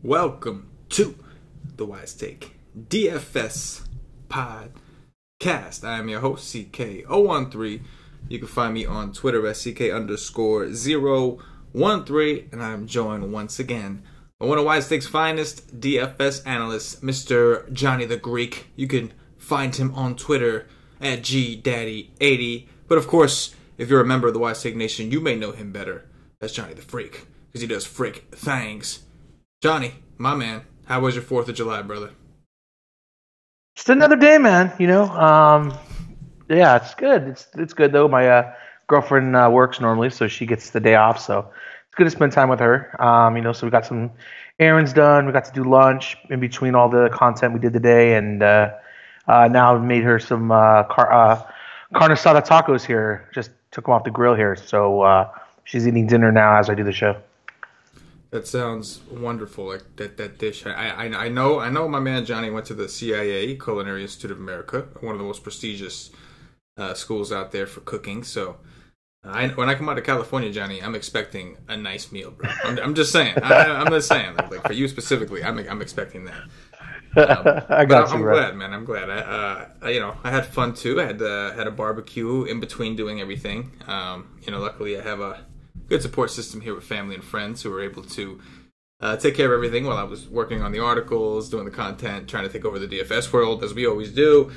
Welcome to the Wise Take DFS podcast. I am your host, CK013. You can find me on Twitter at CK_013. And I'm joined once again by one of Wise Take's finest DFS analysts, Mr. Johnny the Greek. You can find him on Twitter at GDaddy80. But of course, if you're a member of the Wise Take Nation, you may know him better as Johnny the Freak, because he does freak things. Johnny, my man, how was your 4th of July, brother? Just another day, man. Yeah, it's good. It's good though. My girlfriend works normally, so she gets the day off. So it's good to spend time with her. So we got some errands done. We got to do lunch in between all the content we did today, and now I've made her some carne asada tacos here. Just took them off the grill here, so she's eating dinner now as I do the show. That sounds wonderful, like that dish. I know my man Johnny went to the CIA, Culinary Institute of America, one of the most prestigious schools out there for cooking. So when I come out to California, Johnny, I'm expecting a nice meal, bro. I'm just saying. I'm just saying. Like for you specifically, I'm expecting that. I'm glad, man. I'm glad. I had fun too. I had a barbecue in between doing everything. Luckily I have a good support system here with family and friends who were able to take care of everything while I was working on the articles, doing the content, trying to take over the DFS world, as we always do.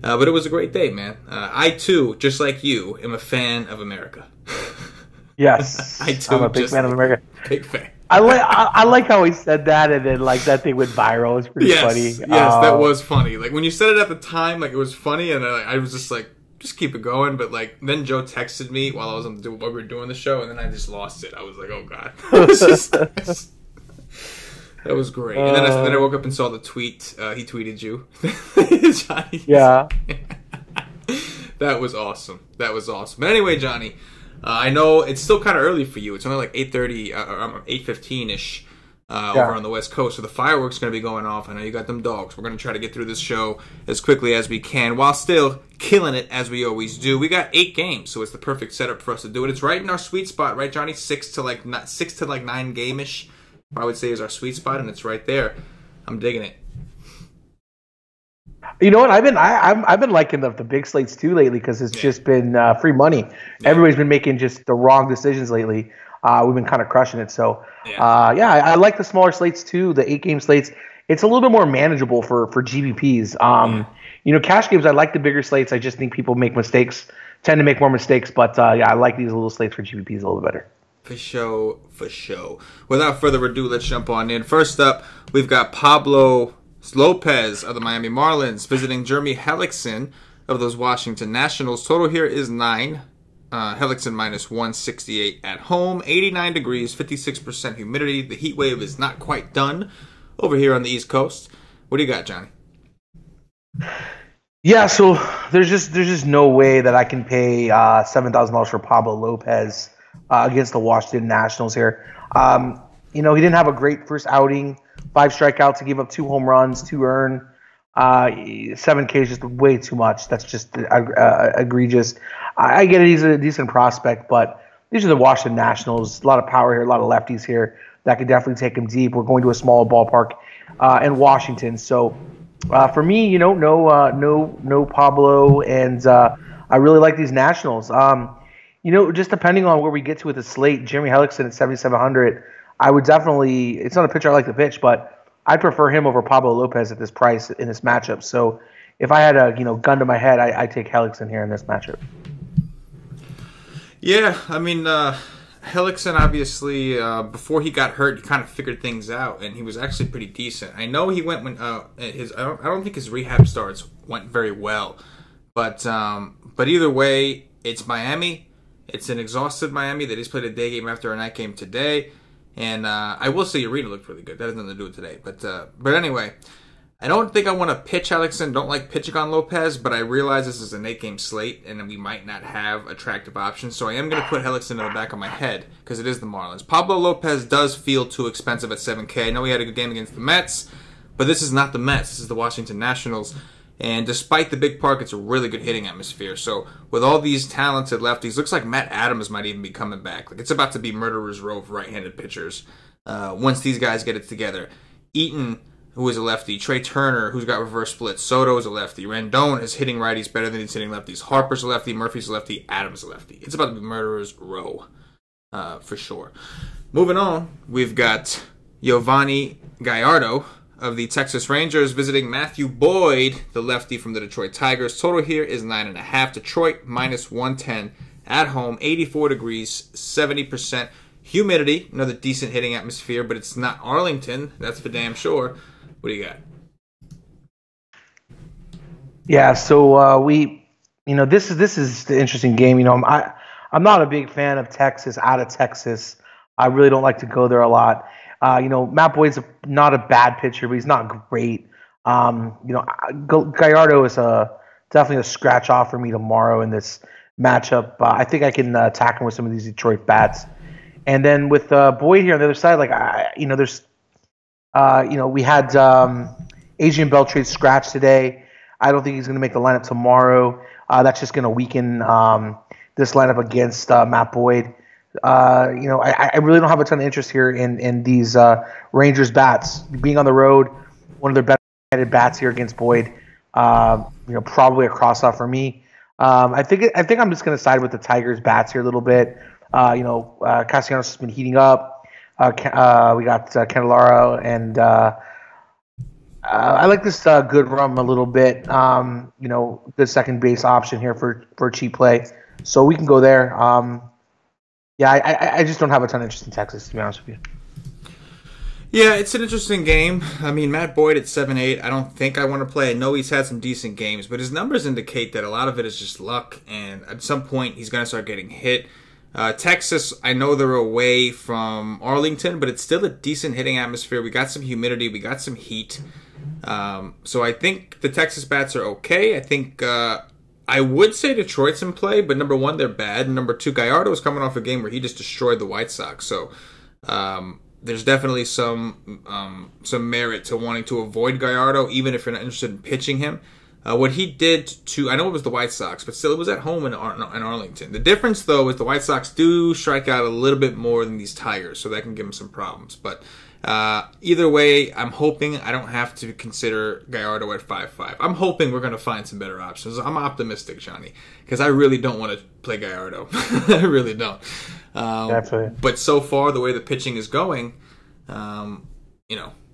But it was a great day, man. I, too, just like you, am a fan of America. Yes. I'm a big fan of America. Big fan. I like how he said that, and then that thing went viral. It's pretty funny. Yes, that was funny. Like when you said it at the time, it was funny, and I was just like, just keep it going. But then Joe texted me while I was while we were doing the show, and then I just lost it. I was like, oh god, that was great. And then I woke up and saw the tweet. He tweeted you, Johnny. Yeah, that was awesome. But anyway, Johnny, I know it's still kind of early for you. It's only like 8:30, 8:15 ish. Over on the West Coast, so the fireworks are going to be going off. I know you got them dogs. We're going to try to get through this show as quickly as we can while still killing it as we always do. We got 8 games, so it's the perfect setup for us to do it. It's right in our sweet spot, right, Johnny? 6 to 9 game-ish, I would say, is our sweet spot, and it's right there. I'm digging it. You know what? I've been liking the big slates too lately because it's just been free money. Yeah. Everybody's been making just the wrong decisions lately. We've been kind of crushing it. So, I like the smaller slates too, the 8-game slates. It's a little bit more manageable for GPPs. Cash games, I like the bigger slates. I just think people tend to make more mistakes. But, I like these little slates for GPPs a little bit better. For sure. Without further ado, let's jump on in. First up, we've got Pablo Lopez of the Miami Marlins visiting Jeremy Hellickson of those Washington Nationals. Total here is 9. Hellickson minus 168 at home, 89 degrees, 56% humidity. The heat wave is not quite done over here on the East Coast. What do you got, Johnny? Yeah, so there's just no way that I can pay $7,000 for Pablo Lopez against the Washington Nationals here. He didn't have a great first outing, 5 strikeouts. He gave up 2 home runs, 2 earned. 7K is just way too much. That's just egregious. I get it. He's a decent prospect, but these are the Washington Nationals. A lot of power here, a lot of lefties here that could definitely take him deep. We're going to a small ballpark in Washington, so for me, no Pablo, and I really like these Nationals. Just depending on where we get to with the slate, Jeremy Hellickson at 7,700. I would definitely. It's not a pitcher I like to pitch, but I'd prefer him over Pablo Lopez at this price in this matchup. So if I had a gun to my head, I'd take Hellickson here in this matchup. Yeah, I mean, Hellickson obviously, before he got hurt, he kind of figured things out, and he was actually pretty decent. I know he went when I don't think his rehab starts went very well, but either way, it's Miami. It's an exhausted Miami that he's played a day game after a night game today. And I will say Urena looked really good. That has nothing to do with today. But anyway, I don't think I want to pitch Hellickson. Don't like pitching on Lopez, but I realize this is an 8-game slate, and we might not have attractive options. So I am going to put Hellickson in the back of my head because it is the Marlins. Pablo Lopez does feel too expensive at 7K. I know he had a good game against the Mets, but this is not the Mets. This is the Washington Nationals. And despite the big park, it's a really good hitting atmosphere. So with all these talented lefties, looks like Matt Adams might even be coming back. Like it's about to be murderer's row of right-handed pitchers once these guys get it together. Eaton, who is a lefty, Trey Turner, who's got reverse split, Soto is a lefty, Rendon is hitting righties better than he's hitting lefties, Harper's a lefty, Murphy's a lefty, Adams a lefty. It's about to be murderer's row, for sure. Moving on, we've got Giovanni Gallardo of the Texas Rangers visiting Matthew Boyd, the lefty from the Detroit Tigers. Total here is 9.5. Detroit minus 110 at home, 84 degrees, 70% humidity. Another decent hitting atmosphere, but it's not Arlington. That's for damn sure. What do you got? Yeah, so this is the interesting game. I'm not a big fan of Texas out of Texas. I really don't like to go there a lot. Matt Boyd's not a bad pitcher, but he's not great. Gallardo is definitely a scratch off for me tomorrow in this matchup. I think I can attack him with some of these Detroit bats. And then with Boyd here on the other side, we had Adrian Beltre scratch today. I don't think he's going to make the lineup tomorrow. That's just going to weaken this lineup against Matt Boyd. I really don't have a ton of interest here in these Rangers bats. Being on the road, one of their better bats here against Boyd. Probably a cross-off for me. I think I'm just going to side with the Tigers bats here a little bit. Castellanos has been heating up. We got Candelario, and I like this good rum a little bit. Good second base option here for cheap play, so we can go there. I just don't have a ton of interest in Texas, to be honest with you. Yeah, it's an interesting game. I mean, Matt Boyd at 7-8, I don't think I want to play. I know he's had some decent games, but his numbers indicate that a lot of it is just luck, and at some point he's going to start getting hit. Texas, I know they're away from Arlington, but it's still a decent hitting atmosphere. We got some humidity. We got some heat. So I think the Texas bats are okay. I think I would say Detroit's in play, but number one, they're bad. And number two, Gallardo is coming off a game where he just destroyed the White Sox. So there's definitely some merit to wanting to avoid Gallardo, even if you're not interested in pitching him. What he did to, I know it was the White Sox, but still it was at home in Arlington. The difference, though, is the White Sox do strike out a little bit more than these Tigers, so that can give them some problems. But either way, I'm hoping I don't have to consider Gallardo at 5-5. I'm hoping we're going to find some better options. I'm optimistic, Johnny, because I really don't want to play Gallardo. I really don't. Definitely. But so far, the way the pitching is going,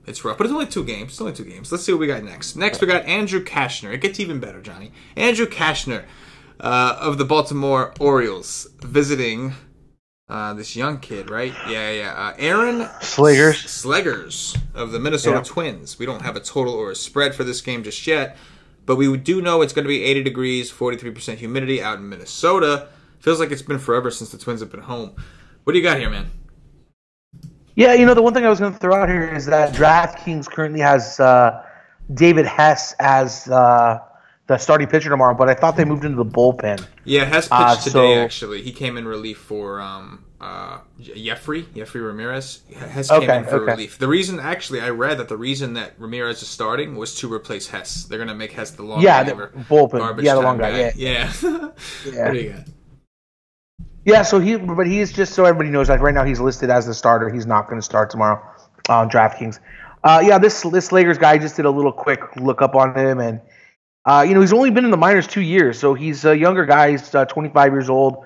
it's rough. But it's only two games. Let's see what we got next. Next, we got Andrew Kashner. It gets even better, Johnny. Andrew Kashner of the Baltimore Orioles visiting this young kid, right? Yeah. Aaron Slegers of the Minnesota Twins. We don't have a total or a spread for this game just yet, but we do know it's going to be 80 degrees, 43% humidity out in Minnesota. Feels like it's been forever since the Twins have been home. What do you got here, man? Yeah, the one thing I was going to throw out here is that DraftKings currently has David Hess as the starting pitcher tomorrow, but I thought they moved into the bullpen. Yeah, Hess pitched today, actually. He came in relief for Jeffrey Ramirez. Hess came in for relief. The reason, actually, I read that the reason that Ramirez is starting was to replace Hess. They're going to make Hess the long reliever. Bullpen. Yeah, the long guy. Yeah. What do you got? Yeah, so he's just so everybody knows, like right now he's listed as the starter. He's not going to start tomorrow on DraftKings. This Lakers guy, just did a little quick look up on him, and he's only been in the minors 2 years, so he's a younger guy. He's 25 years old.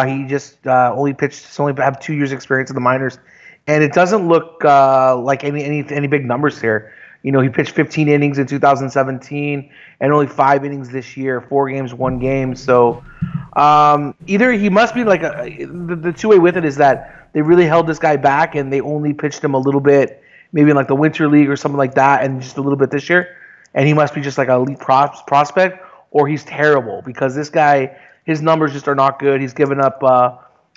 He just only have 2 years experience in the minors, and it doesn't look like any big numbers here. He pitched 15 innings in 2017 and only 5 innings this year, 4 games, 1 game. So either he must be like the two-way with it is that they really held this guy back and they only pitched him a little bit, maybe in like the Winter League or something like that, and just a little bit this year. And he must be just like an elite prospect, or he's terrible because this guy, his numbers just are not good. He's given up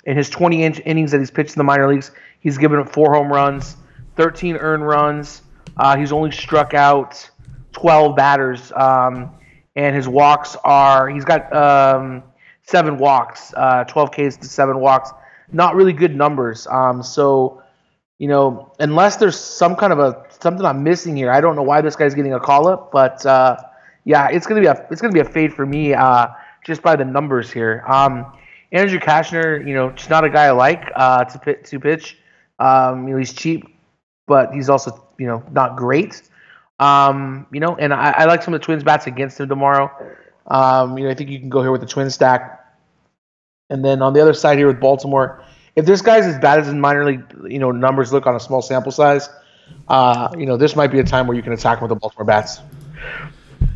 in his 20 innings that he's pitched in the minor leagues, he's given up 4 home runs, 13 earned runs. He's only struck out 12 batters, and his walks he's got 7 walks, 12 Ks to 7 walks. Not really good numbers. So, unless there's some kind of something I'm missing here, I don't know why this guy's getting a call up. But it's gonna be a fade for me just by the numbers here. Andrew Kashner, just not a guy I like to pitch. He's cheap. but he's also, not great. And I like some of the Twins bats against him tomorrow. I think you can go here with the Twin stack. And then on the other side here with Baltimore, if this guy's as bad as his minor league, numbers look on a small sample size, this might be a time where you can attack him with the Baltimore bats.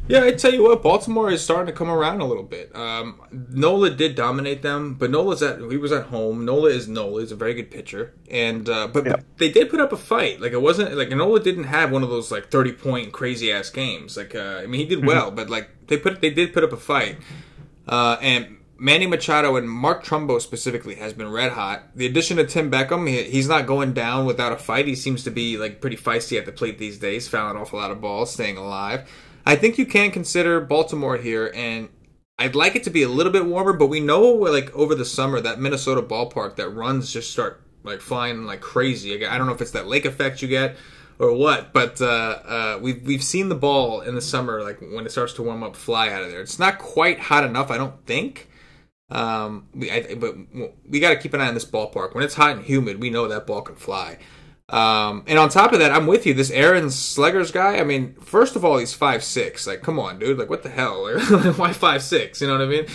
Yeah, I tell you what, Baltimore is starting to come around a little bit. Nola did dominate them, but he was at home. Nola is Nola. He's a very good pitcher, and but they did put up a fight. Like, it wasn't like Nola didn't have one of those 30-point crazy ass games. Like, he did well, but they did put up a fight. And Manny Machado and Mark Trumbo specifically has been red hot. The addition of Tim Beckham, he's not going down without a fight. He seems to be pretty feisty at the plate these days, fouling an awful lot of balls, staying alive. I think you can consider Baltimore here, and I'd like it to be a little bit warmer, but we know over the summer that Minnesota ballpark, that runs just start flying like crazy. I don't know if it's that lake effect you get or what, but we've seen the ball in the summer, when it starts to warm up, fly out of there. It's not quite hot enough, I don't think. But we got to keep an eye on this ballpark. When it's hot and humid, we know that ball can fly. And on top of that, I'm with you. This Aaron Slegers guy, first of all, he's 5'6". Come on, dude. What the hell? Why 5'6"? You know what I mean?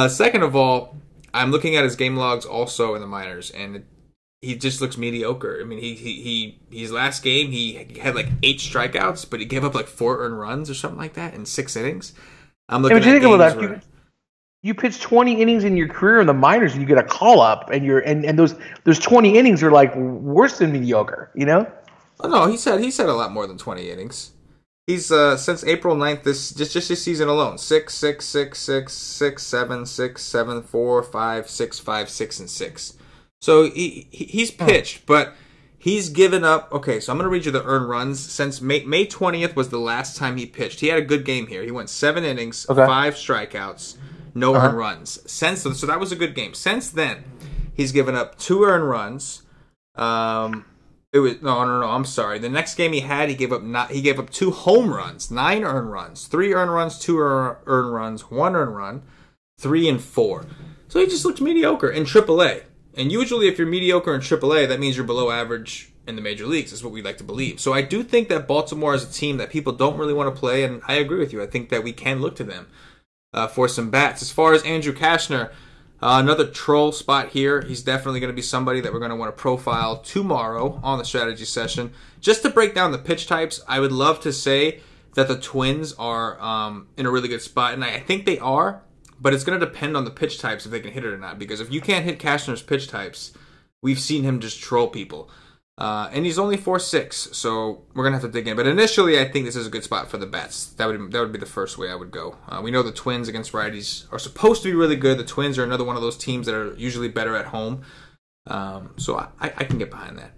Second of all, I'm looking at his game logs also in the minors, and he just looks mediocre. His last game, he had 8 strikeouts, but he gave up 4 earned runs or something like that in 6 innings. I'm looking at games where... You pitch 20 innings in your career in the minors, and you get a call up, and those 20 innings are worse than mediocre. Oh no, he said a lot more than 20 innings. He's since April 9th, just this season alone, 6, 6, 6, 6, 6, 7, 6, 7, 4, 5, 6, 5, 6, and 6. So he's pitched, but he's given up. Okay, so I'm going to read you the earned runs. Since May 20th was the last time he pitched. He had a good game here. He went 7 innings, 5 strikeouts. No earned runs. So that was a good game. Since then, he's given up 2 earned runs. I'm sorry. The next game he had, he gave up 2 home runs, 9 earned runs, 3 earned runs, 2 earned runs, 1 earned run, 3 and 4. So he just looked mediocre in AAA. And usually, if you're mediocre in AAA, that means you're below average in the major leagues. Is what we like to believe. So I do think that Baltimore is a team that people don't really want to play, and I agree with you. I think that we can look to them for some bats. As far as Andrew Kashner, another troll spot here. He's definitely going to be somebody that we're going to want to profile tomorrow on the strategy session. Just to break down the pitch types, I would love to say that the Twins are in a really good spot, and I think they are, but it's going to depend on the pitch types if they can hit it or not, because if you can't hit Kashner's pitch types, we've seen him just troll people. And he's only 4'6", so we're gonna have to dig in. But initially, I think this is a good spot for the bats. That would be the first way I would go. We know the Twins against righties are supposed to be really good. The Twins are another one of those teams that are usually better at home. So I can get behind that.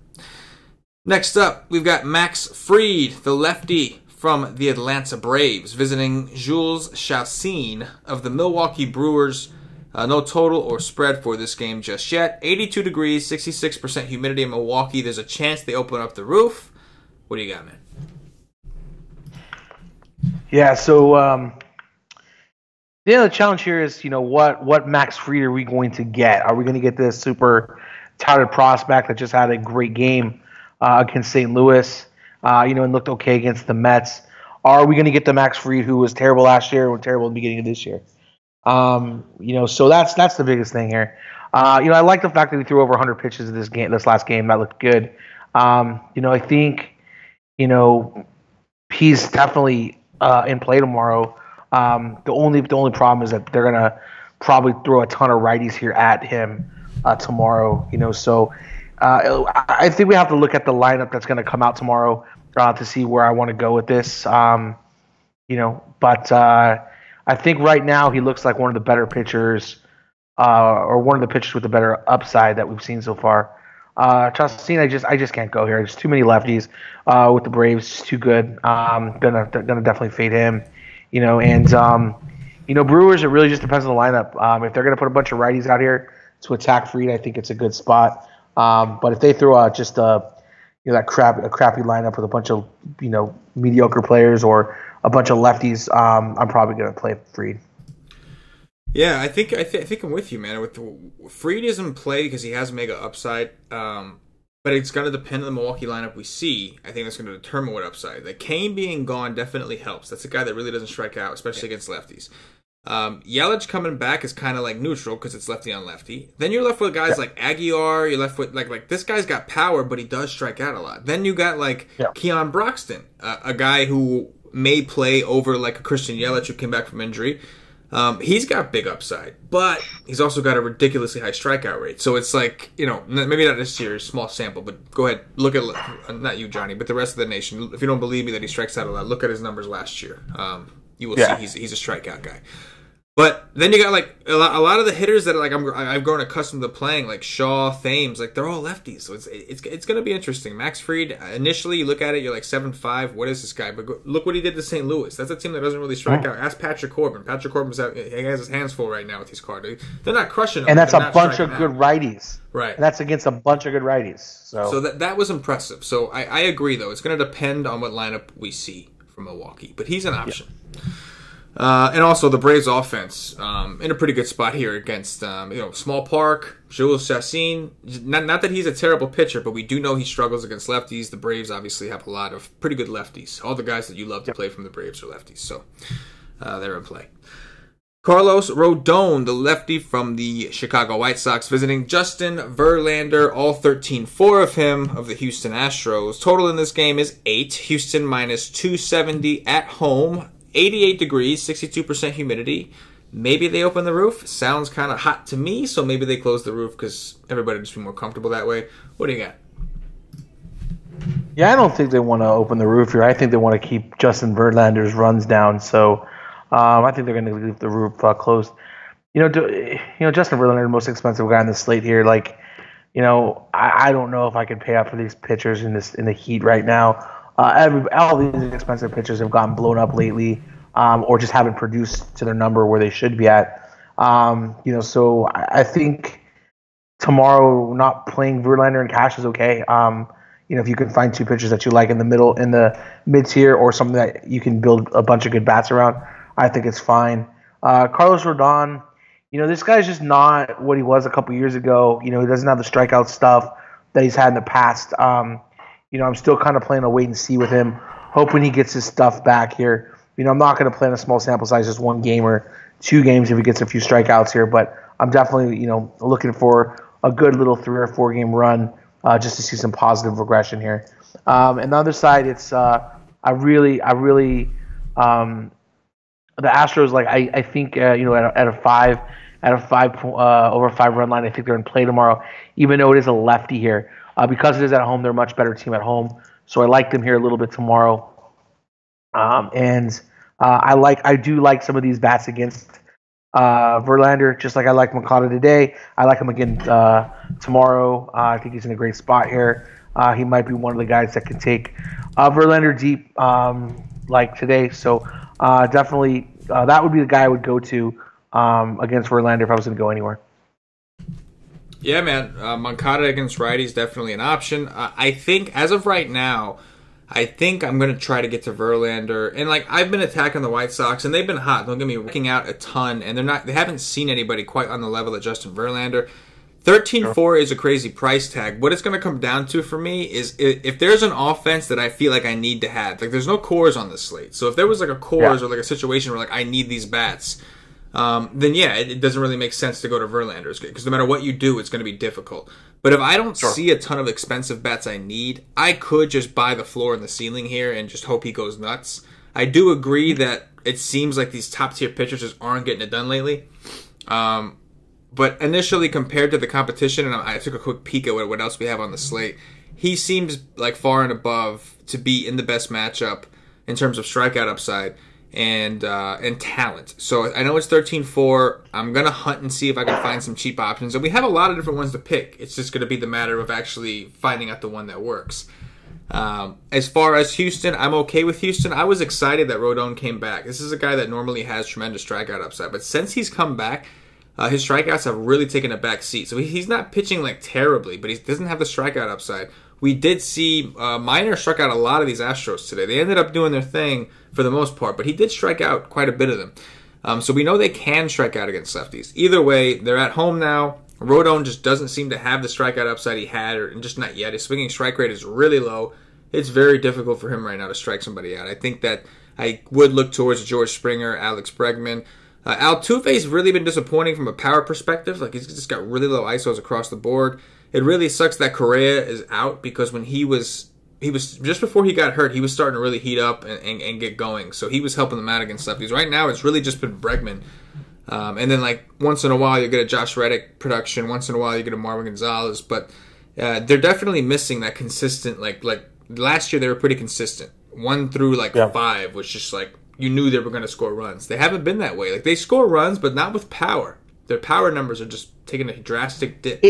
Next up, we've got Max Fried, the lefty from the Atlanta Braves, visiting Jules Chassin of the Milwaukee Brewers. No total or spread for this game just yet. 82 degrees, 66% humidity in Milwaukee. There's a chance they open up the roof. What do you got, man? Yeah, so the challenge here is, what Max Fried are we going to get? Are we going to get this super touted prospect that just had a great game against St. Louis, and looked okay against the Mets? Are we going to get the Max Fried who was terrible last year and was terrible at the beginning of this year? So that's the biggest thing here. I like the fact that he threw over 100 pitches in this last game. That looked good. I think, he's definitely in play tomorrow. The only problem is that they're gonna probably throw a ton of righties here at him tomorrow. So I think we have to look at the lineup that's going to come out tomorrow to see where I want to go with this. But I think right now he looks like one of the better pitchers, or one of the pitchers with the better upside that we've seen so far. Chassin, I just can't go here. There's too many lefties with the Braves. It's too good. Gonna definitely fade him. Brewers, it really just depends on the lineup. If they're gonna put a bunch of righties out here to attack Fried, I think it's a good spot. But if they throw out just a crappy lineup with a bunch of mediocre players or a bunch of lefties, I'm probably gonna play Fried. Yeah, I think I'm with you, man. Fried is in play because he has mega upside. but it's going to depend on the Milwaukee lineup we see. I think that's going to determine what upside. Like Kane being gone definitely helps. That's a guy that really doesn't strike out, especially against lefties. Yelich coming back is kind of like neutral because it's lefty on lefty. Then you're left with guys like Aguilar. You're left with like this guy's got power, but he does strike out a lot. Then you got like Keon Broxton, a guy who may play over like a Christian Yelich who came back from injury. He's got big upside, but he's also got a ridiculously high strikeout rate. So it's like, maybe not this year, small sample, but go ahead, look at, not you, Johnny, but the rest of the nation. If you don't believe me that he strikes out a lot, look at his numbers last year. You will see he's a strikeout guy. But then you got like a lot of the hitters that like I've grown accustomed to playing, like Shaw, Thames, like they're all lefties. So it's going to be interesting. Max Fried, initially you look at it, you're like 7.5. What is this guy? But look what he did to St. Louis. That's a team that doesn't really strike out. Ask Patrick Corbin. Patrick Corbin's out. He has his hands full right now with these Cardinals. They're not crushing them. And that's a bunch of good righties. Right. And that's against a bunch of good righties. So that was impressive. So I agree though. It's going to depend on what lineup we see from Milwaukee. But he's an option. Yeah. And also the Braves offense in a pretty good spot here against Small Park, Jules Chassin. Not that he's a terrible pitcher, but we do know he struggles against lefties. The Braves obviously have a lot of pretty good lefties. All the guys that you love to play from the Braves are lefties, so they're in play. Carlos Rodon, the lefty from the Chicago White Sox, visiting Justin Verlander, all 13-4 of him, of the Houston Astros. Total in this game is 8. Houston minus 270 at home. 88 degrees, 62% humidity. Maybe they open the roof. Sounds kind of hot to me, so maybe they close the roof because everybody would just be more comfortable that way. What do you got? Yeah, I don't think they want to open the roof here. I think they want to keep Justin Verlander's runs down. So I think they're going to leave the roof closed. Justin Verlander, the most expensive guy on the slate here. Like, I don't know if I can pay up for these pitchers in the heat right now. All these expensive pitchers have gotten blown up lately, or just haven't produced to their number where they should be at. So I think tomorrow not playing Verlander and Cash is okay. If you can find two pitchers that you like in the mid tier, or something that you can build a bunch of good bats around, I think it's fine. Carlos Rodon, this guy's just not what he was a couple years ago. He doesn't have the strikeout stuff that he's had in the past. I'm still kind of playing a wait and see with him, hoping he gets his stuff back here. I'm not going to play in a small sample size, just one game or 2 games if he gets a few strikeouts here, but I'm definitely, looking for a good little 3 or 4 game run just to see some positive regression here. And the other side, it's I really the Astros, like I think at a 5 over 5 run line, I think they're in play tomorrow, even though it is a lefty here. Because it is at home, they're a much better team at home. So I like them here a little bit tomorrow. I do like some of these bats against Verlander, just like I like Makata today. I like him again tomorrow. I think he's in a great spot here. He might be one of the guys that can take Verlander deep like today. So definitely that would be the guy I would go to against Verlander if I was going to go anywhere. Yeah, man. Moncada against righties, definitely an option. I think, as of right now, I think I'm going to try to get to Verlander. And, I've been attacking the White Sox, and they've been hot. Don't get me working out a ton, and they haven't seen anybody quite on the level of Justin Verlander. 13-4 is a crazy price tag. What it's going to come down to for me is if there's an offense that I feel like I need to have. There's no cores on the slate. So if there was, a cores or, a situation where, I need these bats, then it doesn't really make sense to go to Verlander because no matter what you do, it's going to be difficult. But if I don't see a ton of expensive bats I need, I could just buy the floor and the ceiling here and just hope he goes nuts. I do agree that it seems like these top-tier pitchers just aren't getting it done lately. But initially, compared to the competition, and I took a quick peek at what else we have on the slate, he seems far and above to be in the best matchup in terms of strikeout upside and talent. So I know it's 13-4. I'm going to hunt and see if I can find some cheap options. And we have a lot of different ones to pick. It's just going to be the matter of actually finding out the one that works. As far as Houston, I'm okay with Houston. I was excited that Rodon came back. This is a guy that normally has tremendous strikeout upside. But since he's come back, his strikeouts have really taken a back seat. So he's not pitching terribly, but he doesn't have the strikeout upside. We did see Minor struck out a lot of these Astros today. They ended up doing their thing for the most part, but he did strike out quite a bit of them. So we know they can strike out against lefties. Either way, they're at home now. Rodon just doesn't seem to have the strikeout upside he had, or just not yet. His swinging strike rate is really low. It's very difficult for him right now to strike somebody out. I think that I would look towards George Springer, Alex Bregman. Altuve's really been disappointing from a power perspective. Like, he's just got really low ISOs across the board. It really sucks that Correa is out, because when he was just before he got hurt, he was starting to really heat up and get going. So he was helping them out against lefties. Right now, it's really just been Bregman. And then, like, once in a while, you get a Josh Reddick production. Once in a while, you get a Marwin Gonzalez. But they're definitely missing that consistent, like last year, they were pretty consistent. 1 through, 5 was just, like, you knew they were going to score runs. They haven't been that way. Like, they score runs, but not with power. Their power numbers are just taking a drastic dip.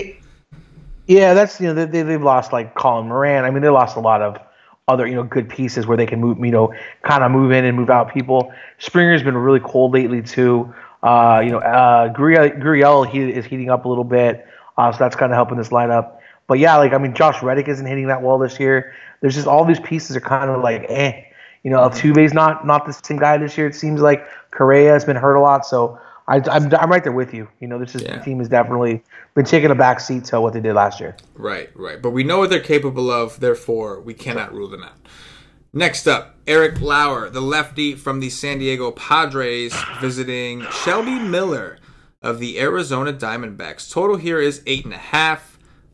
Yeah, that's, they've lost, like, Colin Moran. I mean, they lost a lot of other, good pieces where they can move, kind of move in and move out people. Springer's been really cold lately too. Gurriel is heating up a little bit, so that's kind of helping this lineup. But yeah, Josh Reddick isn't hitting that well this year. There's just all these pieces are kind of like, Altuve's not the same guy this year. It seems like Correa has been hurt a lot, so I'm right there with you. The team has definitely been taking a back seat to what they did last year. Right. But we know what they're capable of, therefore we cannot rule them out. Next up, Eric Lauer, the lefty from the San Diego Padres, visiting Shelby Miller of the Arizona Diamondbacks. Total here is 8.5.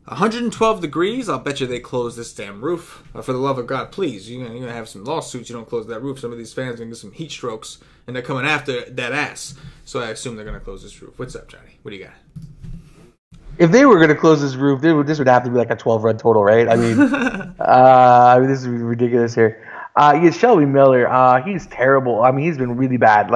112 degrees. I'll bet you they close this damn roof. For the love of God, please. You're going to have some lawsuits. You don't close that roof. Some of these fans are going to get some heat strokes, and they're coming after that ass. So I assume they're going to close this roof. What's up, Johnny? What do you got? If they were going to close this roof, this would have to be like a 12-run total, right? this is ridiculous here. Shelby Miller, he's terrible. He's been really bad.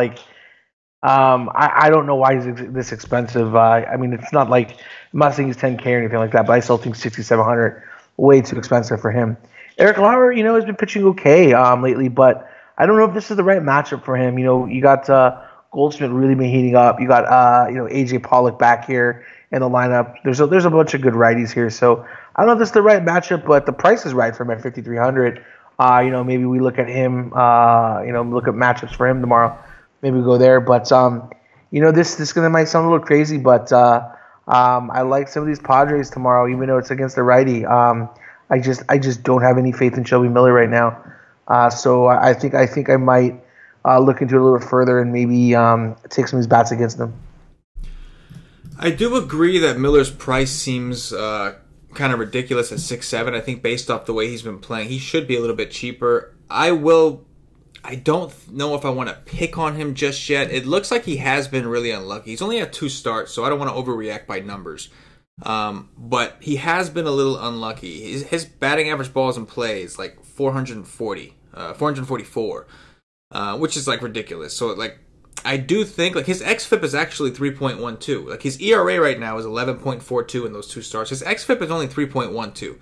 I don't know why he's this expensive. It's not like, I'm not saying he's 10K or anything like that, but I still think 6,700 way too expensive for him. Eric Lauer, has been pitching okay lately, but I don't know if this is the right matchup for him. You got Goldschmidt really been heating up. You got AJ Pollock back here in the lineup. There's a bunch of good righties here, so I don't know if this is the right matchup, but the price is right for him at 5,300. Maybe we look at him. Look at matchups for him tomorrow. Maybe we go there, but this might sound a little crazy, but I like some of these Padres tomorrow, even though it's against the righty. I just don't have any faith in Shelby Miller right now. So I think I might look into it a little further and maybe take some of these bats against them. I do agree that Miller's price seems kind of ridiculous at 6.7. I think based off the way he's been playing, he should be a little bit cheaper. I don't know if I want to pick on him just yet. It looks like he has been really unlucky. He's only had 2 starts, so I don't want to overreact by numbers. But he has been a little unlucky. His batting average balls in play is like 444, which is like ridiculous. So I do think his xFIP is actually 3.12. His ERA right now is 11.42 in those 2 starts. His xFIP is only 3.12.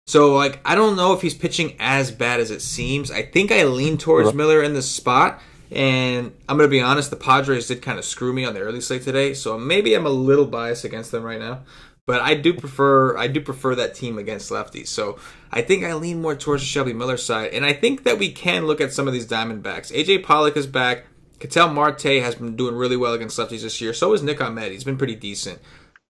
So, I don't know if he's pitching as bad as it seems. I think I lean towards Miller in this spot. And I'm going to be honest, the Padres did kind of screw me on the early slate today. So maybe I'm a little biased against them right now. But I do prefer that team against lefties. So I think I lean more towards the Shelby Miller side. And I think that we can look at some of these Diamondbacks. AJ Pollock is back. Ketel Marte has been doing really well against lefties this year. So is Nick Ahmed. He's been pretty decent.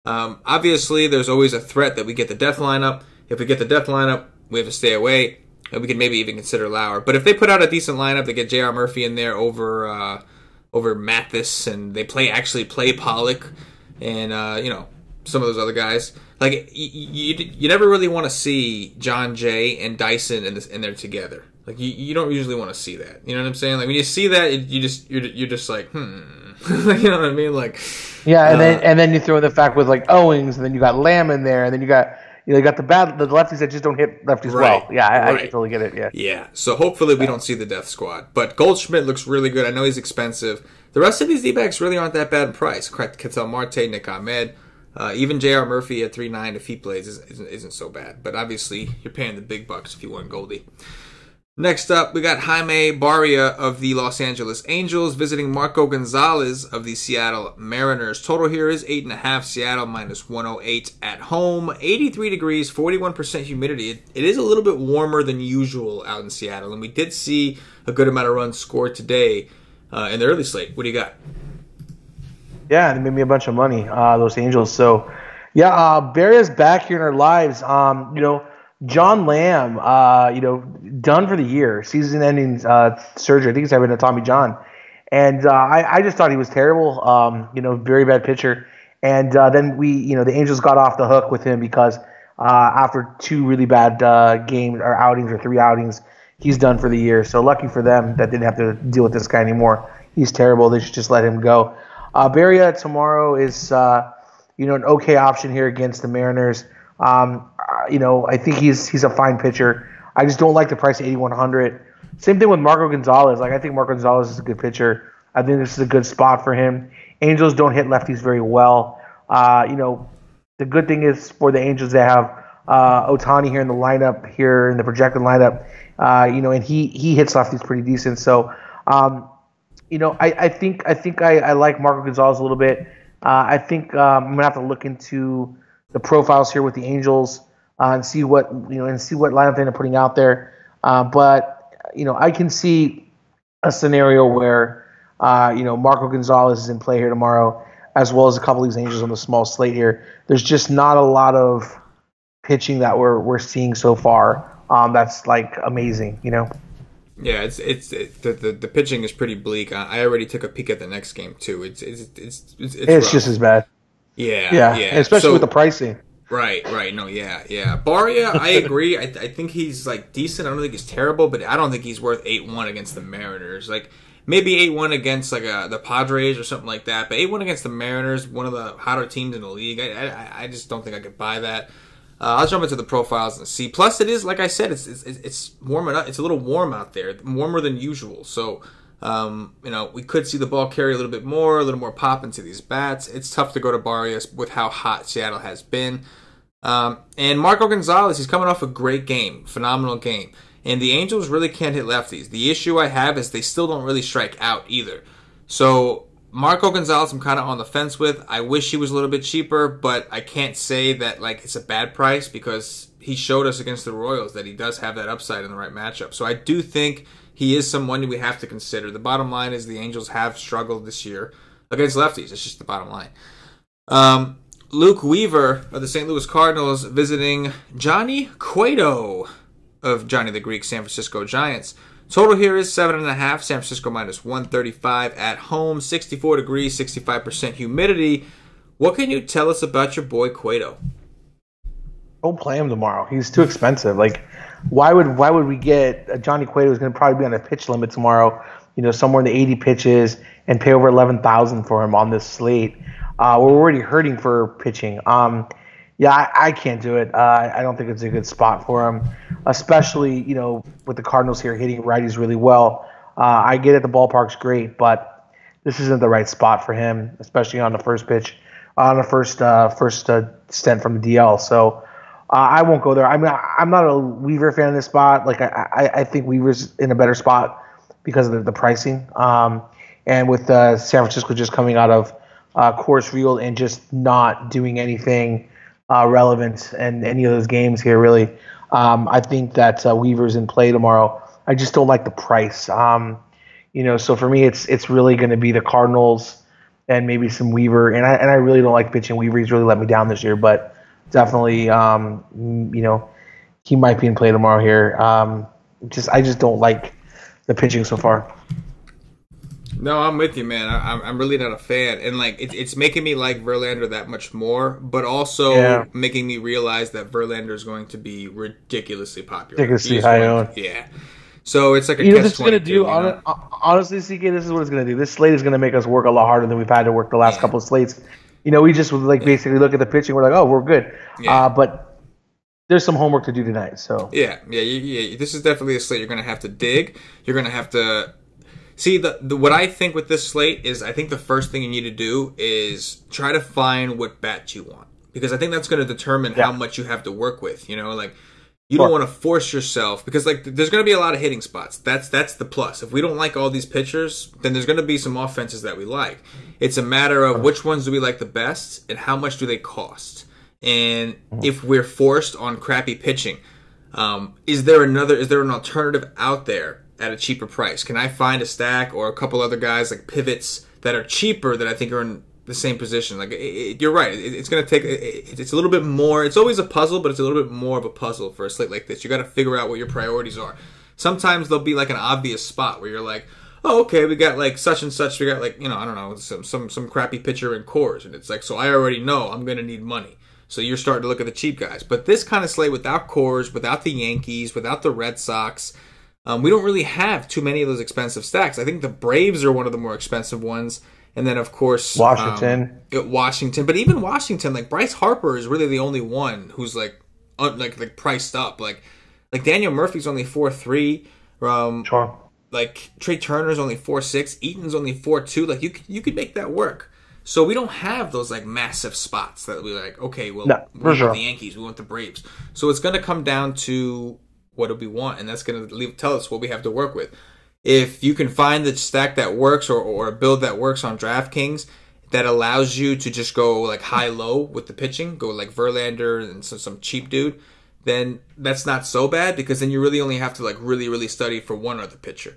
Obviously, there's always a threat that we get the death lineup. If we get the death lineup, we have to stay away. And we can maybe even consider Lauer. But if they put out a decent lineup, they get J.R. Murphy in there over Mathis, and they actually play Pollock and some of those other guys. You never really want to see John Jay and Dyson in there together. You don't usually want to see that. You know what I'm saying? When you see that, you're just like, you know what I mean? And then you throw in the fact with Owings, and then you got Lamb in there, and then you got the lefties that just don't hit lefties well. Yeah, I totally get it. Yeah. Yeah. So hopefully we don't see the death squad. But Goldschmidt looks really good. I know he's expensive. The rest of these D-backs really aren't that bad in price. Ketel Marte, Nick Ahmed, even J.R. Murphy at 3.9 if he plays isn't so bad. But obviously you're paying the big bucks if you want Goldie. Next up, we got Jaime Barria of the Los Angeles Angels visiting Marco Gonzalez of the Seattle Mariners. Total here is 8.5. Seattle minus 108 at home. 83 degrees, 41% humidity. It is a little bit warmer than usual out in Seattle, and we did see a good amount of runs scored today in the early slate. What do you got? Yeah, they made me a bunch of money, those Angels. So, Yeah, Barria's back here in our lives. John Lamb, done for the year, season-ending surgery. I think he's having a Tommy John, and I just thought he was terrible. Very bad pitcher. And then the Angels got off the hook with him because after two really bad games or outings or three outings, he's done for the year. So lucky for them that didn't have to deal with this guy anymore. He's terrible. They should just let him go. Barria tomorrow is an okay option here against the Mariners. I think he's a fine pitcher. I just don't like the price at 8,100. Same thing with Marco Gonzalez. I think Marco Gonzalez is a good pitcher. I think this is a good spot for him. Angels don't hit lefties very well. The good thing is for the Angels, they have Ohtani here in the lineup, here in the projected lineup, and he hits lefties pretty decent. So, I think I like Marco Gonzalez a little bit. I think I'm gonna have to look into the profiles here with the Angels and see what lineup they end up putting out there. But I can see a scenario where Marco Gonzalez is in play here tomorrow, as well as a couple of these Angels on the small slate here. There's just not a lot of pitching that we're seeing so far. That's amazing. Yeah, the pitching is pretty bleak. I already took a peek at the next game too. It's just as bad. Yeah. Especially with the pricing. Right. No, yeah. Barria, I agree. I think he's decent. I don't think he's terrible, but I don't think he's worth 8-1 against the Mariners. Maybe 8-1 against the Padres or something like that. But 8-1 against the Mariners, one of the hotter teams in the league. I just don't think I could buy that. I'll jump into the profiles and see. Plus, it is, like I said, it's warming up. It's a little warm out there, warmer than usual. So, we could see the ball carry a little bit more, a little more pop into these bats. It's tough to go to Barrios with how hot Seattle has been. And Marco Gonzalez, he's coming off a great game, phenomenal game. And the Angels really can't hit lefties. The issue I have is they still don't really strike out either. So Marco Gonzalez, I'm kind of on the fence with. I wish he was a little bit cheaper, but I can't say that it's a bad price because he showed us against the Royals that he does have that upside in the right matchup. So I do think he is someone we have to consider. The bottom line is the Angels have struggled this year against lefties. It's just the bottom line. Luke Weaver of the St. Louis Cardinals visiting Johnny Cueto of Johnny the Greek San Francisco Giants. Total here is 7.5. San Francisco minus 135 at home. 64 degrees, 65% humidity. What can you tell us about your boy Cueto? Don't play him tomorrow. He's too expensive. Why would we get Johnny Cueto is going to probably be on a pitch limit tomorrow? Somewhere in the 80 pitches and pay over 11,000 for him on this slate. We're already hurting for pitching. I can't do it. I don't think it's a good spot for him, especially with the Cardinals here hitting righties really well. I get it, the ballpark's great, but this isn't the right spot for him, especially on the first pitch, on the first stint from the DL. So I won't go there. I mean, I'm not a Weaver fan in this spot. I think Weaver's in a better spot because of the pricing. And with San Francisco just coming out of Coors Field and just not doing anything relevant in any of those games here, really. I think that Weaver's in play tomorrow. I just don't like the price. So for me, it's really going to be the Cardinals and maybe some Weaver. And I really don't like pitching Weaver. He's really let me down this year, but definitely, he might be in play tomorrow here. I just don't like the pitching so far. No, I'm with you, man. I'm really not a fan, and it's making me like Verlander that much more, but also making me realize that Verlander is going to be ridiculously popular, ridiculously high owned. Yeah, so it's like a catch 22. Honestly, CK, this is what it's going to do. This slate is going to make us work a lot harder than we've had to work the last couple of slates. We just would basically look at the pitching. We're like, oh, we're good, but there's some homework to do tonight. So yeah. This is definitely a slate you're going to have to dig. You're going to have to. See, what I think with this slate is I think the first thing you need to do is try to find what bat you want. Because I think that's going to determine how much you have to work with. You don't want to force yourself. Because there's going to be a lot of hitting spots. That's the plus. If we don't like all these pitchers, then there's going to be some offenses that we like. It's a matter of which ones do we like the best and how much do they cost. And if we're forced on crappy pitching, is there an alternative out there at a cheaper price? Can I find a stack or a couple other guys like pivots that are cheaper that I think are in the same position. Like you're right. It's going to take. It's a little bit more. It's always a puzzle, but it's a little bit more of a puzzle for a slate like this. You got to figure out what your priorities are. Sometimes there'll be like an obvious spot where you're like, oh, okay, we got like such and such. We got like, I don't know, some crappy pitcher in cores, and it's like, so I already know I'm going to need money. So you're starting to look at the cheap guys. But this kind of slate without cores, without the Yankees, without the Red Sox, we don't really have too many of those expensive stacks. I think the Braves are one of the more expensive ones. And then, of course, Washington. But even Washington, like Bryce Harper is really the only one who's like priced up. Like Daniel Murphy's only 4.3. Sure. Like Trey Turner's only 4.6. Eaton's only 4.2. Like you could make that work. So we don't have those like massive spots that we're like, okay, well, we want the Yankees, we want the Braves. So it's going to come down to what do we want, and that's going to tell us what we have to work with. If you can find the stack that works or a build that works on DraftKings that allows you to just go like high-low with the pitching, go like Verlander and some cheap dude, then that's not so bad because then you really only have to like really, really study for one other pitcher.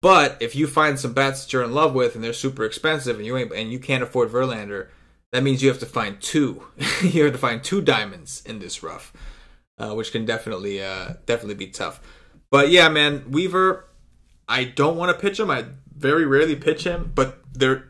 But if you find some bats that you're in love with and they're super expensive and you can't afford Verlander, that means you have to find two. You have to find two diamonds in this rough, which can definitely be tough. But yeah, man, Weaver, I don't want to pitch him. I very rarely pitch him. But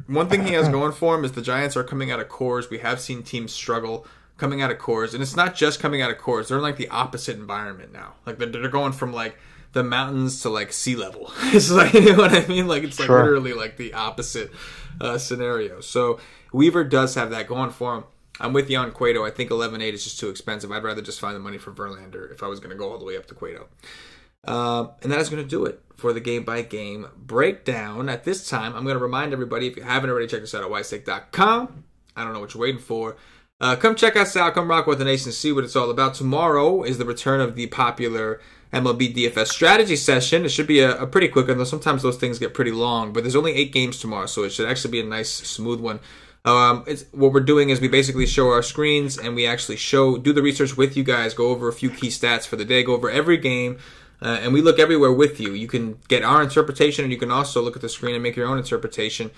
one thing he has going for him is the Giants are coming out of cores. We have seen teams struggle coming out of cores. And it's not just coming out of cores. They're in like the opposite environment now. Like they're going from like the mountains to like sea level. It's like, you know what I mean? Like it's like literally like the opposite scenario. So Weaver does have that going for him. I'm with you on Cueto. I think 11.8 is just too expensive. I'd rather just find the money for Verlander if I was going to go all the way up to Cueto. And that is going to do it for the game-by-game breakdown. At this time, I'm going to remind everybody, if you haven't already checked us out at whitestake.com, I don't know what you're waiting for. Come check us out. Come rock with the nation, see what it's all about. Tomorrow is the return of the popular MLB DFS strategy session. It should be a pretty quick one, though sometimes those things get pretty long. But there's only 8 games tomorrow, so it should actually be a nice, smooth one. What we're doing is we basically show our screens, and we actually do the research with you guys, go over a few key stats for the day, go over every game, and we look everywhere with you. You can get our interpretation, and you can also look at the screen and make your own interpretation.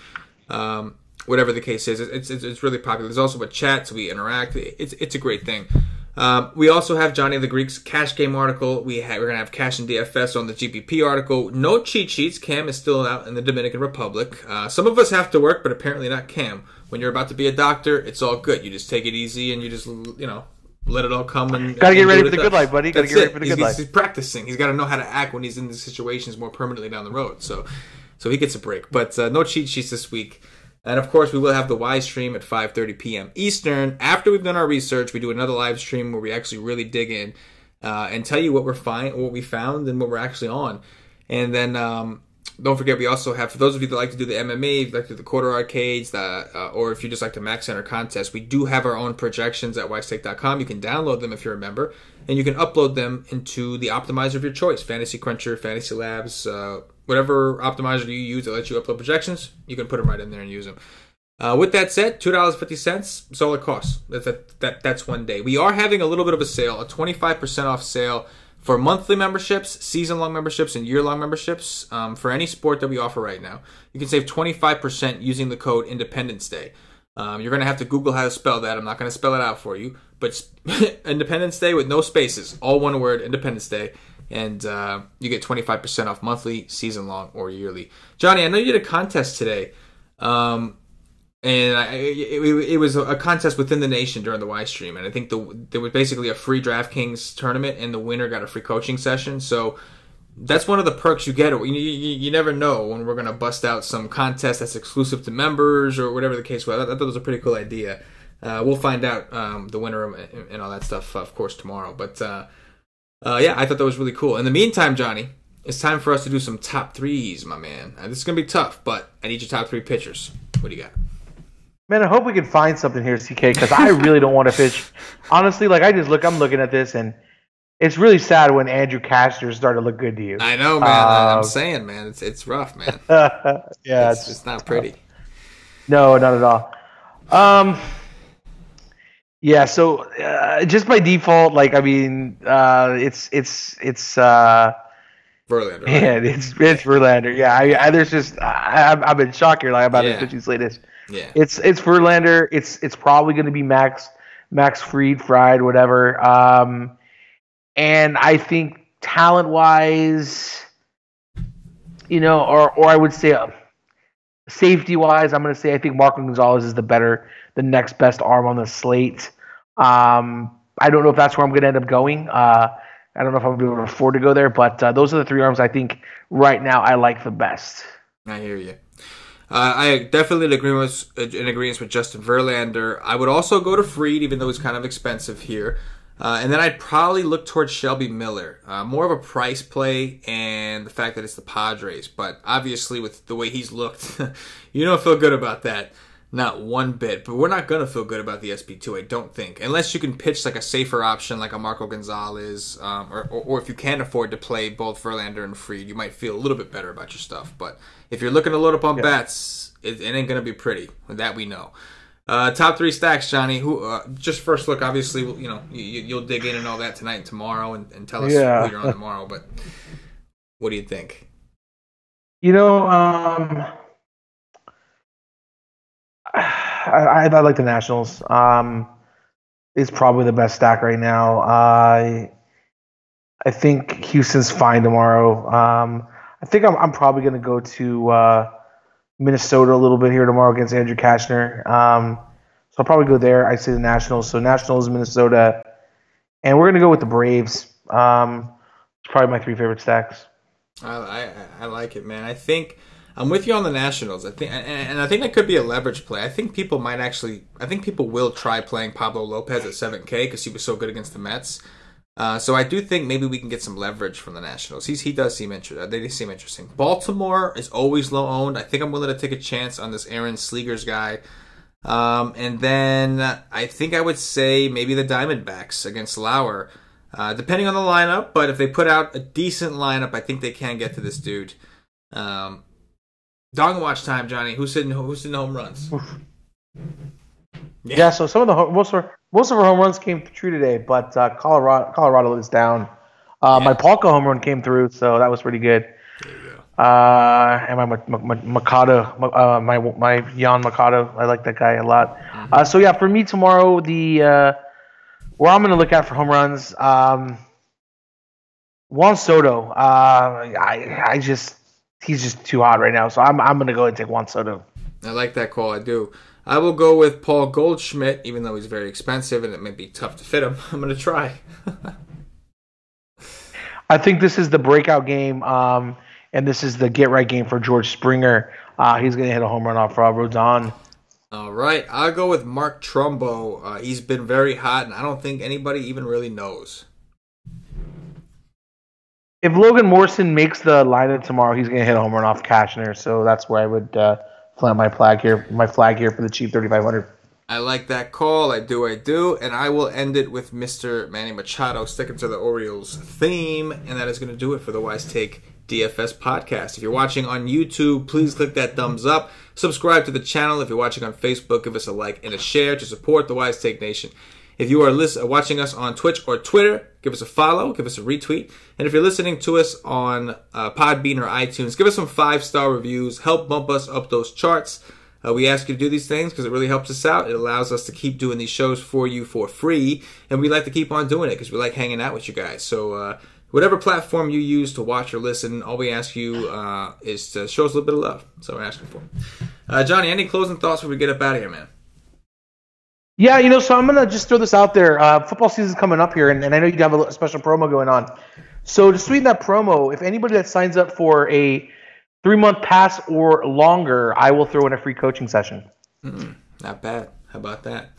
Whatever the case is, it's really popular. There's also a chat, so we interact. It's a great thing. We also have Johnny the Greek's cash game article. We're going to have Cash and DFS on the GPP article. No cheat sheets. Cam is still out in the Dominican Republic. Some of us have to work, but apparently not Cam. When you're about to be a doctor, it's all good. You just take it easy and you just, let it all come. And gotta get ready for the good life, buddy. Gotta get ready for the good life. He's practicing. He's got to know how to act when he's in these situations more permanently down the road. So he gets a break. But no cheat sheets this week. And, of course, we will have the Y stream at 5:30 p.m. Eastern. After we've done our research, we do another live stream where we actually really dig in and tell you what we found and what we're actually on. And then don't forget, we also have, for those of you that like to do the MMA, if you like to do the quarter arcades, or if you just like to max enter contests, we do have our own projections at whitestake.com. You can download them if you're a member, and you can upload them into the optimizer of your choice, Fantasy Cruncher, Fantasy Labs, whatever optimizer you use that lets you upload projections, you can put them right in there and use them. With that said, $2.50, that's all it costs. That's one day. We are having a little bit of a sale, a 25% off sale for monthly memberships, season-long memberships, and year-long memberships for any sport that we offer right now. You can save 25% using the code Independence Day. You're going to have to Google how to spell that. I'm not going to spell it out for you. But Independence Day with no spaces, all one word, Independence Day. And you get 25% off monthly, season-long, or yearly. Johnny, I know you did a contest today. It was a contest within the nation during the Y stream, and I think there was basically a free DraftKings tournament, and the winner got a free coaching session. So that's one of the perks you get. You never know when we're going to bust out some contest that's exclusive to members or whatever the case was. I thought it was a pretty cool idea. We'll find out the winner and all that stuff, of course, tomorrow. But yeah, I thought that was really cool. In the meantime, Johnny, it's time for us to do some top threes, my man. This is going to be tough, but I need your top 3 pitchers. What do you got? Man, I hope we can find something here, CK, because I really don't want to pitch. Honestly, like I'm looking at this, and it's really sad when Andrew Cashner started to look good to you. I know, man. I'm saying, man, it's rough, man. Yeah, it's not pretty. No, not at all. Yeah, so just by default, like I mean, it's Verlander. Right? Man, it's Verlander. Yeah, there's just I've been shocked here, like about his pitching slate is. Yeah. It's Verlander. It's probably going to be Max Fried, whatever. And I think talent-wise, or I would say safety-wise, I'm going to say I think Marco Gonzalez is the next best arm on the slate. I don't know if that's where I'm going to end up going. I don't know if I'm going to be able to afford to go there, but those are the three arms I think right now I like the best. I hear you. I definitely agree in agreement with Justin Verlander. I would also go to Fried, even though he's kind of expensive here. And then I'd probably look towards Shelby Miller. More of a price play and the fact that it's the Padres. But obviously with the way he's looked, you don't feel good about that. Not one bit. But we're not going to feel good about the SP2, I don't think. Unless you can pitch like a safer option like a Marco Gonzalez. Or if you can afford to play both Verlander and Fried, you might feel a little bit better about your stuff. But if you're looking to load up on bats, it ain't going to be pretty. That we know. Top three stacks, Johnny. Who? Just first look. Obviously, you'll dig in and all that tonight and tomorrow, and tell us who you're on tomorrow. But what do you think? I like the Nationals. It's probably the best stack right now. I think Houston's fine tomorrow. I think I'm probably going to go to Minnesota a little bit here tomorrow against Andrew Kashner. So I'll probably go there. I say the Nationals. So Nationals, Minnesota, and we're going to go with the Braves. It's probably my three favorite stacks. I like it, man. I think I'm with you on the Nationals. I think that could be a leverage play. I think people will try playing Pablo Lopez at 7K because he was so good against the Mets. So I do think maybe we can get some leverage from the Nationals. He does seem interesting. They seem interesting. Baltimore is always low owned. I think I'm willing to take a chance on this Aaron Slegers guy. And then I think I would say maybe the Diamondbacks against Lauer, depending on the lineup. But if they put out a decent lineup, I think they can get to this dude. Dog watch time, Johnny. Who's hitting home runs? Yeah. So some of the most of our home runs came true today, but Colorado let us down. My Palka home run came through, so that was pretty good. There you go. And my Mikado, my Jan Mikado, I like that guy a lot. Mm-hmm. So yeah, for me tomorrow, where I'm going to look at for home runs, Juan Soto. He's just too hot right now, so I'm going to go and take Juan Soto. I like that call. I do. I will go with Paul Goldschmidt, even though he's very expensive and it may be tough to fit him. I'm going to try. I think this is the breakout game, and this is the get-right game for George Springer. He's going to hit a home run off Rodon. All right. I'll go with Mark Trumbo. He's been very hot, and I don't think anybody even really knows. If Logan Morrison makes the lineup tomorrow, he's going to hit a home run off Kashner, so that's where I would plant my flag here for the cheap 3,500. I like that call. I do. And I will end it with Mr. Manny Machado sticking to the Orioles theme. And that is going to do it for the Wise Take DFS podcast. If you're watching on YouTube, please click that thumbs up. Subscribe to the channel. If you're watching on Facebook, give us a like and a share to support the Wise Take Nation. If you are watching us on Twitch or Twitter, give us a follow, give us a retweet. And if you're listening to us on Podbean or iTunes, give us some 5-star reviews. Help bump us up those charts. We ask you to do these things because it really helps us out. It allows us to keep doing these shows for you for free. And we like to keep on doing it because we like hanging out with you guys. So whatever platform you use to watch or listen, all we ask you is to show us a little bit of love. That's what we're asking for. Johnny, any closing thoughts before we get up out of here, man? Yeah, so I'm going to just throw this out there. Football season's coming up here, and I know you have a special promo going on. So to sweeten that promo, if anybody that signs up for a 3-month pass or longer, I will throw in a free coaching session. Not bad. How about that?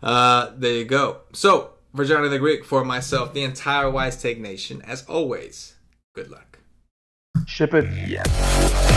There you go. So, for Johnny the Greek, for myself, the entire Wise Take Nation, as always, good luck. Ship it. Yes.